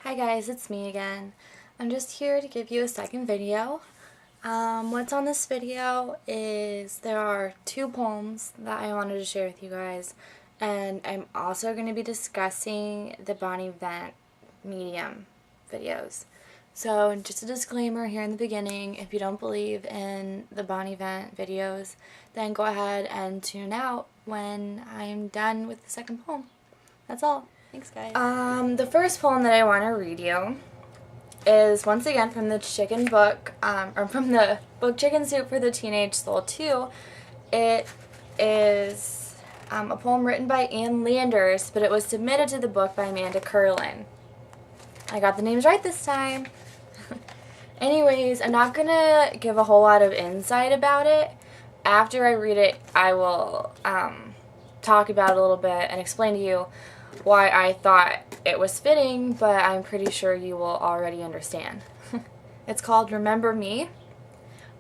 Hi guys, it's me again. I'm just here to give you a second video. What's on this video is there are two poems that I wanted to share with you guys, and I'm also going to be discussing the Bonnie Vent medium videos. So just a disclaimer here in the beginning, if you don't believe in the Bonnie Vent videos, then go ahead and tune out when I'm done with the second poem. That's all. Thanks, guys. The first poem that I want to read you is once again from the chicken book, or from the book Chicken Soup for the Teenage Soul 2. It is a poem written by Ann Landers, but it was submitted to the book by Amanda Curlin. I got the names right this time. Anyways, I'm not gonna give a whole lot of insight about it. After I read it, I will talk about it a little bit and explain to you why I thought it was fitting, but I'm pretty sure you will already understand. It's called Remember Me.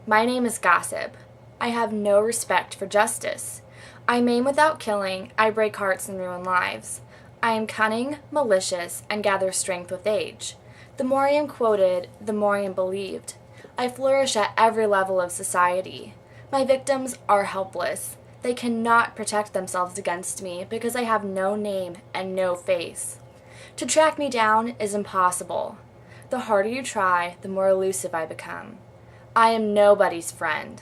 My name is Gossip. I have no respect for justice. I maim without killing. I break hearts and ruin lives. I am cunning, malicious, and gather strength with age. The more I am quoted, the more I am believed. I flourish at every level of society. My victims are helpless. They cannot protect themselves against me because I have no name and no face. To track me down is impossible. The harder you try, the more elusive I become. I am nobody's friend.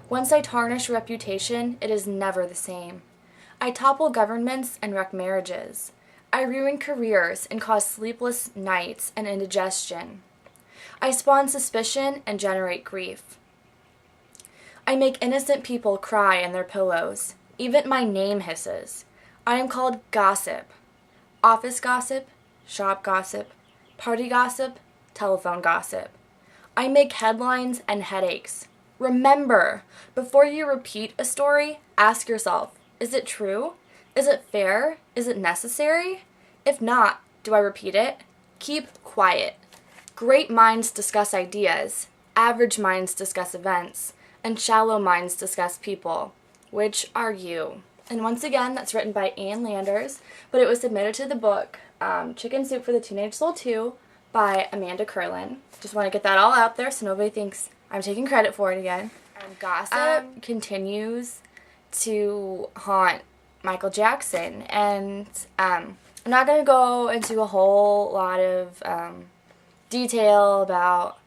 Once I tarnish reputation, it is never the same. I topple governments and wreck marriages. I ruin careers and cause sleepless nights and indigestion. I spawn suspicion and generate grief. I make innocent people cry in their pillows. Even my name hisses. I am called gossip. Office gossip, shop gossip, party gossip, telephone gossip. I make headlines and headaches. Remember, before you repeat a story, ask yourself, is it true? Is it fair? Is it necessary? If not, do I repeat it? Keep quiet. Great minds discuss ideas. Average minds discuss events. And shallow minds discuss people. Which are you? And once again, that's written by Ann Landers, but it was submitted to the book Chicken Soup for the Teenage Soul 2 by Amanda Curlin. Just want to get that all out there so nobody thinks I'm taking credit for it again. And gossip continues to haunt Michael Jackson, and I'm not going to go into a whole lot of detail about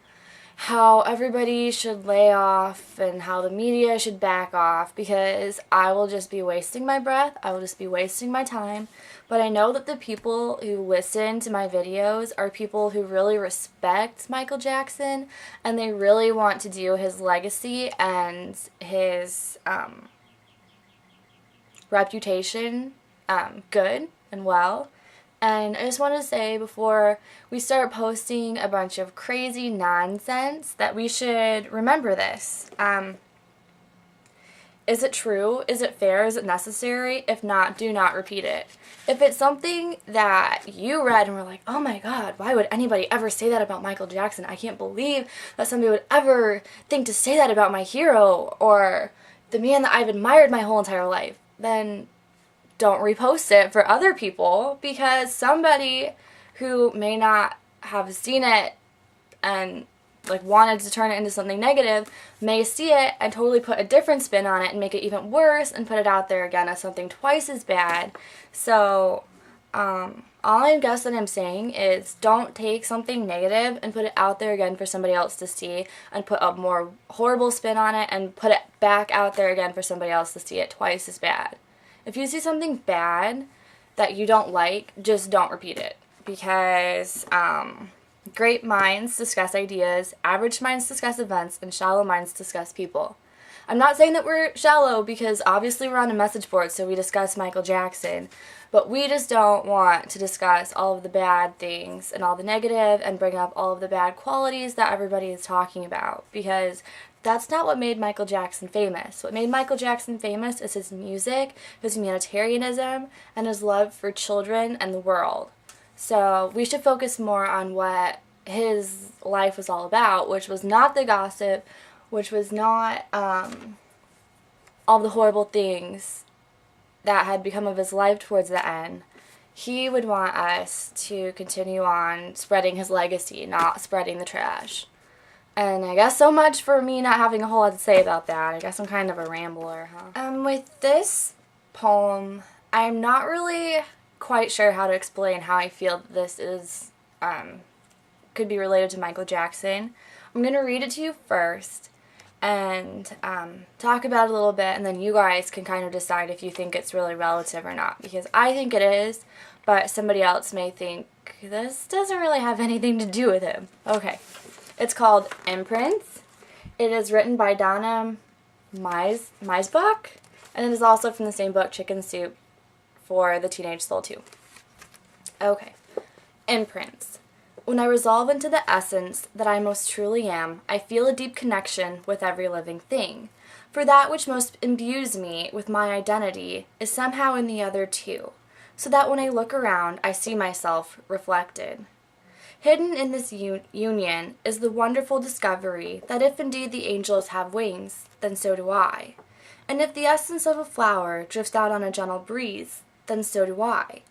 how everybody should lay off and how the media should back off, because I will just be wasting my breath, I will just be wasting my time. But I know that the people who listen to my videos are people who really respect Michael Jackson, and they really want to do his legacy and his reputation good and well. And I just want to say before we start posting a bunch of crazy nonsense that we should remember this. Is it true? Is it fair? Is it necessary? If not, do not repeat it. If it's something that you read and were like, oh my god, why would anybody ever say that about Michael Jackson? I can't believe that somebody would ever think to say that about my hero or the man that I've admired my whole entire life. Then don't repost it for other people, because somebody who may not have seen it and wanted to turn it into something negative may see it and totally put a different spin on it and make it even worse and put it out there again as something twice as bad. So all I guess that I'm saying is don't take something negative and put it out there again for somebody else to see and put a more horrible spin on it and put it back out there again for somebody else to see it twice as bad. If you see something bad that you don't like, just don't repeat it, because great minds discuss ideas, average minds discuss events, and shallow minds discuss people. I'm not saying that we're shallow, because obviously we're on a message board, so we discuss Michael Jackson, but we just don't want to discuss all of the bad things and all the negative and bring up all of the bad qualities that everybody is talking about, because that's not what made Michael Jackson famous. What made Michael Jackson famous is his music, his humanitarianism, and his love for children and the world. So we should focus more on what his life was all about, which was not the gossip, which was not all the horrible things that had become of his life towards the end. he would want us to continue on spreading his legacy, not spreading the trash. And I guess so much for me not having a whole lot to say about that. I guess I'm kind of a rambler, huh? With this poem, I'm not really quite sure how to explain how I feel this is, could be related to Michael Jackson. I'm going to read it to you first and talk about it a little bit, and then you guys can kind of decide if you think it's really relative or not, because I think it is, but somebody else may think this doesn't really have anything to do with him. Okay. It's called Imprints. It is written by Donna Meisbach, and it is also from the same book, Chicken Soup for the Teenage Soul 2. Okay. Imprints. When I resolve into the essence that I most truly am, I feel a deep connection with every living thing. For that which most imbues me with my identity is somehow in the other too, so that when I look around, I see myself reflected. Hidden in this union is the wonderful discovery that if indeed the angels have wings, then so do I. And if the essence of a flower drifts out on a gentle breeze, then so do I.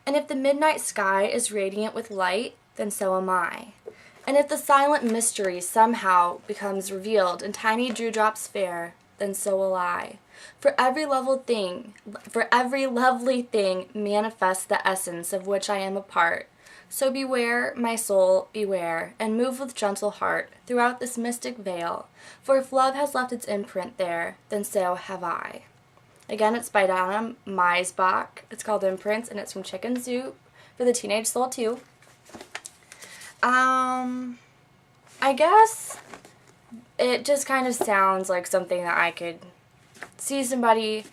And if the midnight sky is radiant with light, then so am I. And if the silent mystery somehow becomes revealed in tiny dewdrops fair, then so will I. For every lovely thing manifests the essence of which I am a part. So beware, my soul, beware, and move with gentle heart throughout this mystic veil, for if love has left its imprint there, then so have I. Again, it's by Donna Meisbach. It's called Imprints, and it's from Chicken Soup for the Teenage Soul 2. I guess it just kind of sounds like something that I could see somebody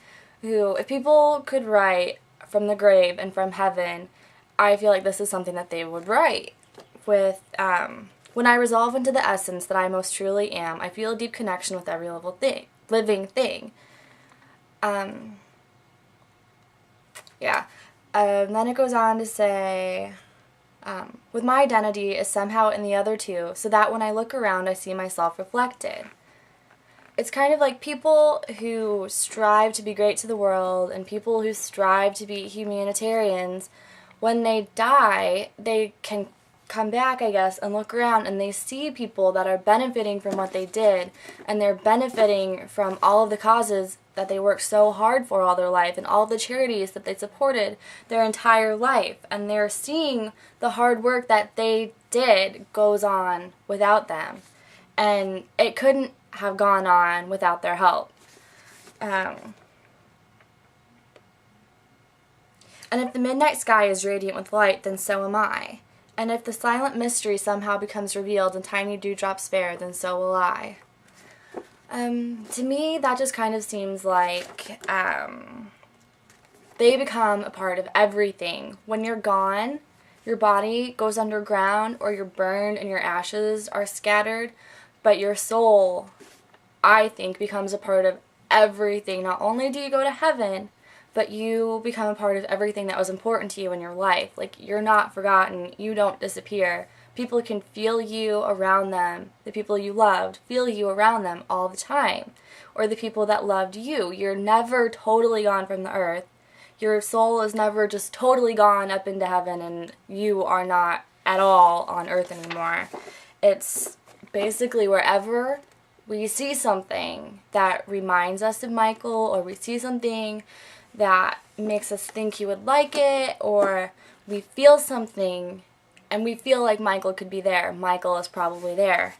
who, if people could write from the grave and from heaven, I feel like this is something that they would write with, when I resolve into the essence that I most truly am, I feel a deep connection with every living thing. Yeah. Then it goes on to say, with my identity is somehow in the other two, so that when I look around, I see myself reflected. It's kind of like people who strive to be great to the world and people who strive to be humanitarians, when they die, they can come back, I guess, and look around and they see people that are benefiting from what they did, and they're benefiting from all of the causes that they worked so hard for all their life and all the charities that they supported their entire life, and they're seeing the hard work that they did goes on without them, and it couldn't have gone on without their help. And if the midnight sky is radiant with light, then so am I. And if the silent mystery somehow becomes revealed in tiny dewdrops fair, then so will I. To me, that just kind of seems like they become a part of everything. When you're gone, your body goes underground or you're burned and your ashes are scattered, but your soul, I think, becomes a part of everything. Not only do you go to heaven, but you become a part of everything that was important to you in your life. Like, you're not forgotten. You don't disappear. People can feel you around them. The people you loved feel you around them all the time. Or the people that loved you. You're never totally gone from the earth. Your soul is never just totally gone up into heaven and you are not at all on earth anymore. It's basically wherever we see something that reminds us of Michael, or we see something that makes us think he would like it, or we feel something and we feel like Michael could be there. Michael is probably there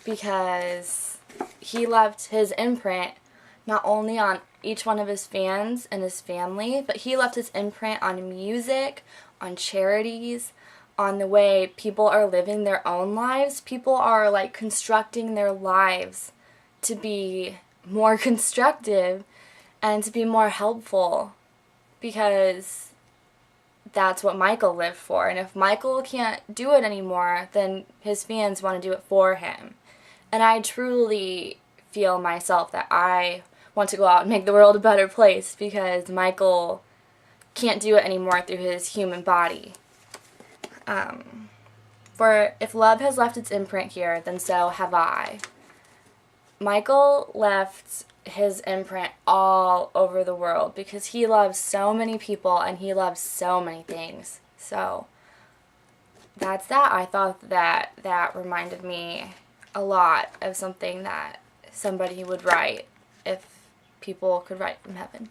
because he left his imprint not only on each one of his fans and his family, but he left his imprint on music, on charities, on the way people are living their own lives. People are like constructing their lives to be more constructive and to be more helpful, because that's what Michael lived for. And if Michael can't do it anymore, then his fans want to do it for him. And I truly feel myself that I want to go out and make the world a better place, because Michael can't do it anymore through his human body. For if love has left its imprint here, then so have I. Michael left his imprint all over the world because he loves so many people and he loves so many things. So that's that. I thought that that reminded me a lot of something that somebody would write if people could write from heaven.